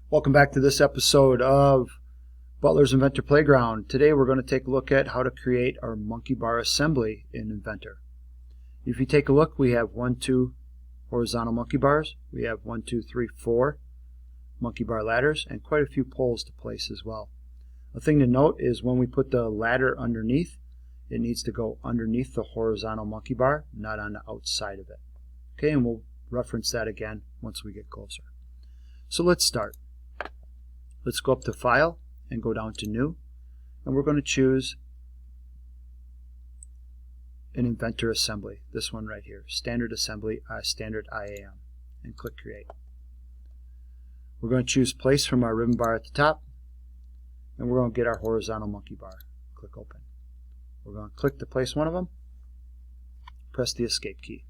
Welcome back to this episode of Butler's Inventor Playground. Today we're going to take a look at how to create our monkey bar assembly in Inventor. If you take a look, we have 2 horizontal monkey bars. We have 4 monkey bar ladders and quite a few poles to place as well. A thing to note is when we put the ladder underneath, it needs to go underneath the horizontal monkey bar, not on the outside of it. Okay, and we'll reference that again once we get closer. So let's start. Let's go up to File and go down to New, and we're going to choose an Inventor Assembly, this one right here, Standard Assembly, Standard IAM, and click Create. We're going to choose Place from our ribbon bar at the top, and we're going to get our horizontal monkey bar. Click Open. We're going to click to place one of them, press the Escape key.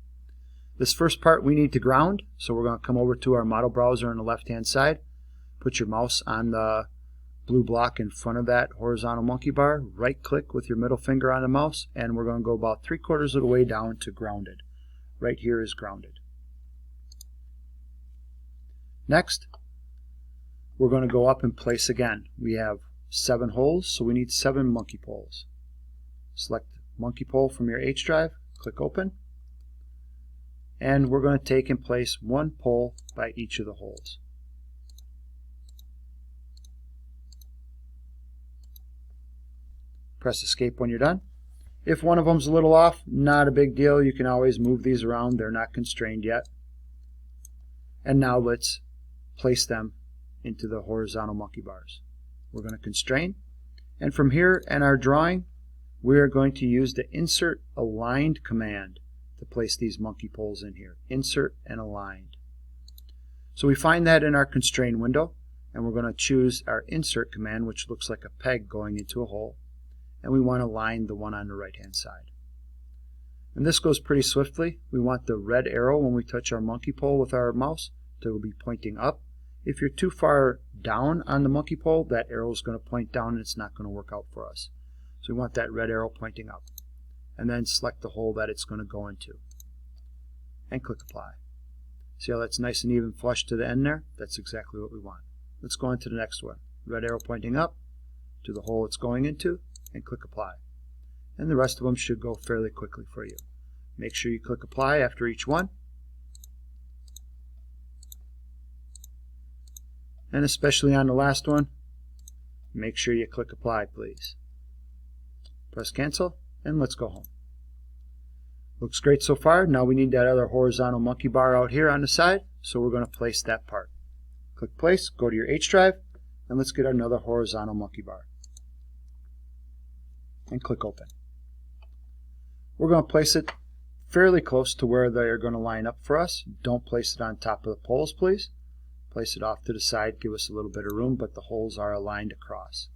This first part we need to ground, so we're going to come over to our model browser on the left hand side. Put your mouse on the blue block in front of that horizontal monkey bar, right click with your middle finger on the mouse, and we're going to go about 3/4 of the way down to grounded. Right here is grounded. Next, we're going to go up and place again. We have 7 holes, so we need 7 monkey poles. Select monkey pole from your H drive, click Open, and we're going to take and place 1 pole by each of the holes. Press Escape when you're done. If one of them's a little off, not a big deal. You can always move these around. They're not constrained yet. And now let's place them into the horizontal monkey bars. We're going to constrain. And from here in our drawing, we are going to use the Insert Aligned command to place these monkey poles in here. Insert and Aligned. So we find that in our constrain window, and we're going to choose our Insert command, which looks like a peg going into a hole. And we want to line the one on the right hand side. And this goes pretty swiftly. We want the red arrow when we touch our monkey pole with our mouse to be pointing up. If you're too far down on the monkey pole, that arrow is going to point down and it's not going to work out for us. So we want that red arrow pointing up. And then select the hole that it's going to go into. And click Apply. See how that's nice and even flush to the end there? That's exactly what we want. Let's go on to the next one. Red arrow pointing up to the hole it's going into, and click Apply. And the rest of them should go fairly quickly for you. Make sure you click Apply after each one. And especially on the last one, make sure you click Apply, please. Press Cancel, and let's go home. Looks great so far. Now we need that other horizontal monkey bar out here on the side, so we're going to place that part. Click Place, go to your H drive, and let's get another horizontal monkey bar. And click Open. We're going to place it fairly close to where they're going to line up for us. Don't place it on top of the poles, please. Place it off to the side, give us a little bit of room, but the holes are aligned across.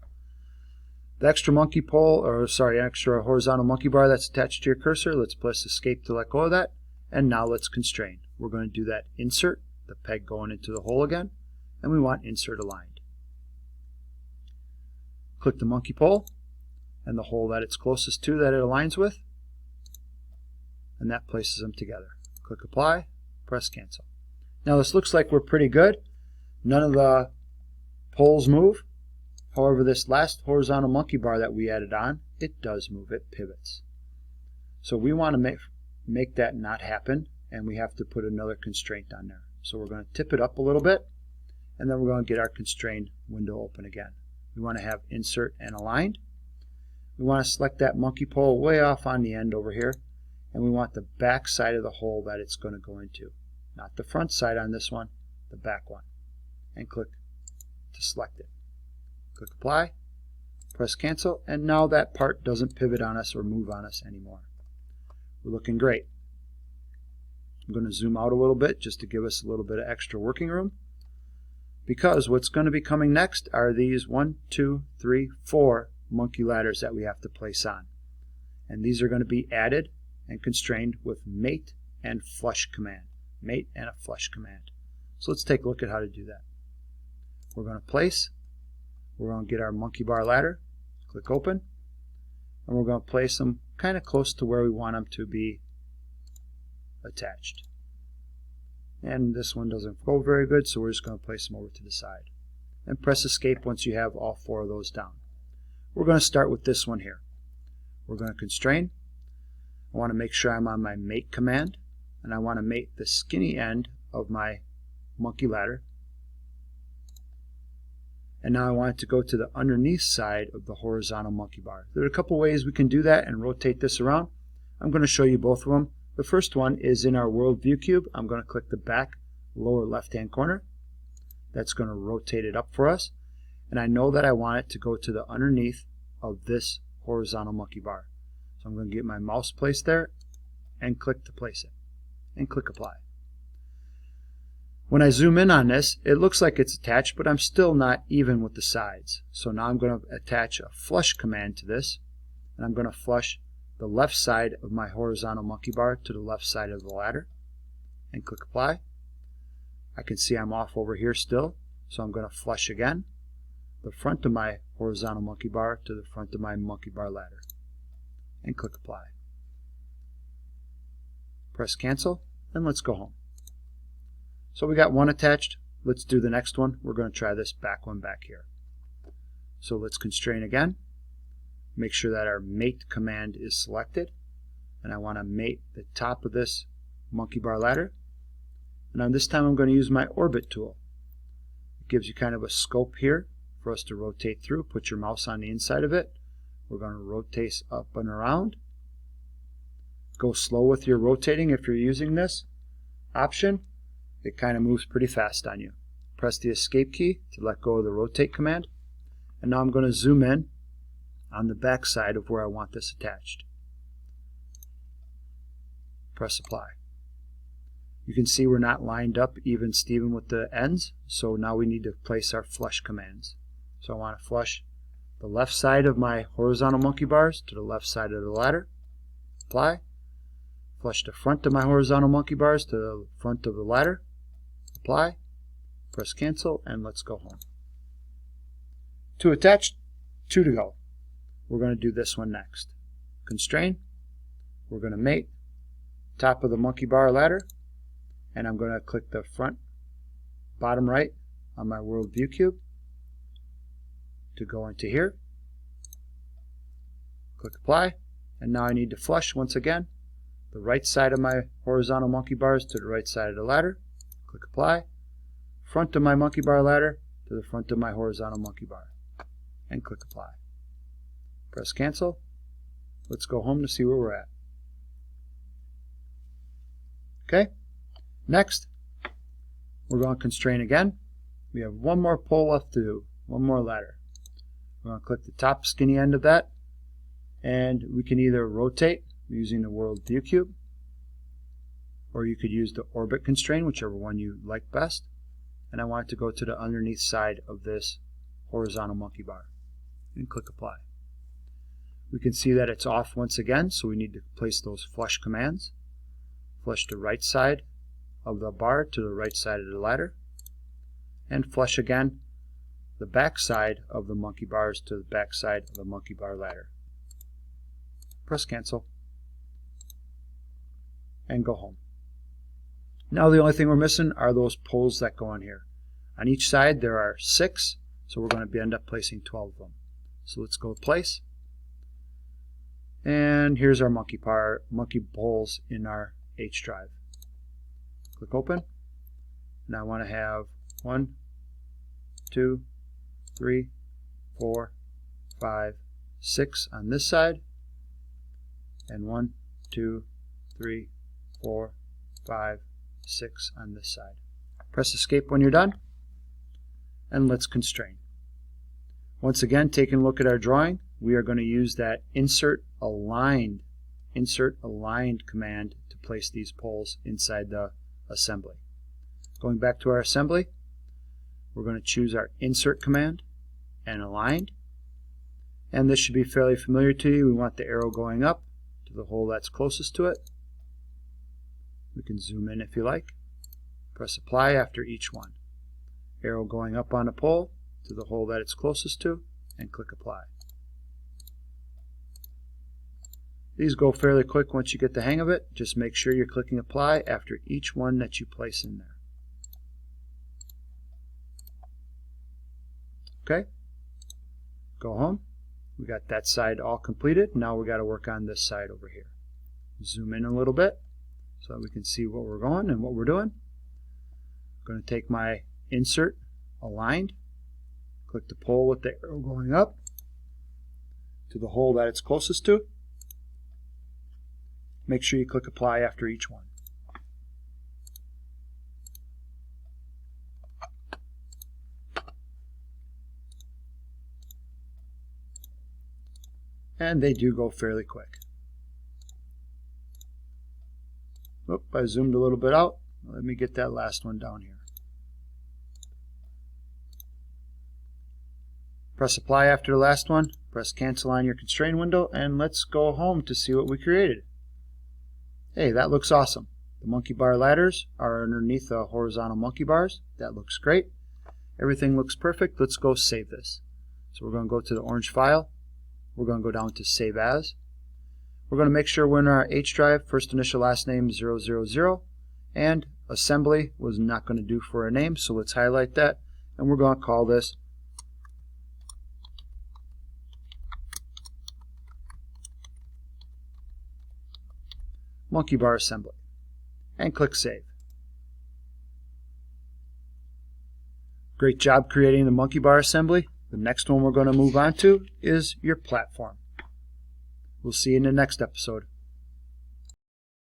The extra extra horizontal monkey bar that's attached to your cursor, let's press Escape to let go of that, and now let's constrain. We're going to do that Insert, the peg going into the hole again, and we want Insert Aligned. Click the monkey pole and the hole that it's closest to that it aligns with, and that places them together. Click Apply, press Cancel. Now this looks like we're pretty good. None of the poles move. However, this last horizontal monkey bar that we added on, it does move, it pivots. So we want to make that not happen, and we have to put another constraint on there. So we're going to tip it up a little bit, and then we're going to get our constraint window open again. We want to have Insert and Aligned. We want to select that monkey pole way off on the end over here, and we want the back side of the hole that it's going to go into. Not the front side on this one, the back one. And click to select it. Click Apply, press Cancel, and now that part doesn't pivot on us or move on us anymore. We're looking great. I'm going to zoom out a little bit just to give us a little bit of extra working room, because what's going to be coming next are these 4 monkey ladders that we have to place on. And these are going to be added and constrained with Mate and Flush command. Mate and a Flush command. So let's take a look at how to do that. We're going to place, we're going to get our monkey bar ladder, click Open, and we're going to place them kind of close to where we want them to be attached. And this one doesn't go very good, so we're just going to place them over to the side. and press escape once you have all 4 of those down. We're going to start with this one here. We're going to constrain. I want to make sure I'm on my mate command, and I want to mate the skinny end of my monkey ladder. And now I want it to go to the underneath side of the horizontal monkey bar. There are a couple ways we can do that and rotate this around. I'm going to show you both of them. The first one is in our World View Cube. I'm going to click the back lower left-hand corner. That's going to rotate it up for us. And I know that I want it to go to the underneath of this horizontal monkey bar. So I'm going to get my mouse placed there and click to place it. And click Apply. When I zoom in on this, it looks like it's attached, but I'm still not even with the sides. So now I'm going to attach a flush command to this, and I'm going to flush the left side of my horizontal monkey bar to the left side of the ladder, and click Apply. I can see I'm off over here still, so I'm going to flush again the front of my horizontal monkey bar to the front of my monkey bar ladder, and click Apply. Press Cancel, and let's go home. So we got one attached. Let's do the next one. We're going to try this back one back here. So let's constrain again. Make sure that our mate command is selected. And I want to mate the top of this monkey bar ladder. And on this time I'm going to use my orbit tool. It gives you kind of a scope here for us to rotate through. Put your mouse on the inside of it. We're going to rotate up and around. Go slow with your rotating if you're using this option. It kind of moves pretty fast on you. Press the escape key to let go of the rotate command. And now I'm going to zoom in on the back side of where I want this attached. Press Apply. You can see we're not lined up even Steven with the ends, so now we need to place our flush commands. So I want to flush the left side of my horizontal monkey bars to the left side of the ladder. Apply. Flush the front of my horizontal monkey bars to the front of the ladder. Apply. Press Cancel, and let's go home. 2 attached, 2 to go. We're going to do this one next. Constrain. We're going to mate top of the monkey bar ladder, and I'm going to click the front bottom right on my World View Cube to go into here. Click Apply, and now I need to flush once again the right side of my horizontal monkey bars to the right side of the ladder. Click Apply. Front of my monkey bar ladder to the front of my horizontal monkey bar, and click Apply. Press Cancel. Let's go home to see where we're at. Okay. Next, we're going to constrain again. We have one more pole left to do, one more ladder. We're going to click the top skinny end of that, and we can either rotate using the World View Cube, or you could use the orbit constraint, whichever one you like best. And I want it to go to the underneath side of this horizontal monkey bar, and click Apply. We can see that it's off once again, so we need to place those flush commands. Flush the right side of the bar to the right side of the ladder, and flush again the back side of the monkey bars to the back side of the monkey bar ladder. Press Cancel, and go home. Now the only thing we're missing are those poles that go on here. On each side there are 6, so we're going to end up placing 12 of them. So let's go to Place. And here's our monkey poles in our H drive. Click Open. Now I want to have 1, 2, 3, 4, 5, 6 on this side, and 1, 2, 3, 4, 5, 6 on this side. Press Escape when you're done, and let's constrain. Once again, taking a look at our drawing, we are going to use that Insert Aligned command to place these poles inside the assembly. Going back to our assembly, we're going to choose our Insert command and Aligned, and this should be fairly familiar to you. We want the arrow going up to the hole that's closest to it. We can zoom in if you like. Press Apply after each one. Arrow going up on a pole to the hole that it's closest to, and click Apply. These go fairly quick once you get the hang of it. Just make sure you're clicking Apply after each one that you place in there. Okay. Go home. We got that side all completed. Now we got to work on this side over here. Zoom in a little bit so that we can see what we're going and what we're doing. I'm going to take my insert aligned, click the pole with the arrow going up to the hole that it's closest to. Make sure you click apply after each one. And they do go fairly quick. Oop, I zoomed a little bit out. Let me get that last one down here. Press apply after the last one. Press cancel on your constraint window, and let's go home to see what we created. Hey, that looks awesome. The monkey bar ladders are underneath the horizontal monkey bars. That looks great. Everything looks perfect. Let's go save this. So we're going to go to the orange file. We're going to go down to Save As. We're going to make sure we're in our H drive, first initial last name 000, and assembly was not going to do for a name, so let's highlight that, and we're going to call this Monkey Bar Assembly, and click Save. Great job creating the Monkey Bar Assembly. The next one we're going to move on to is your platform. We'll see you in the next episode.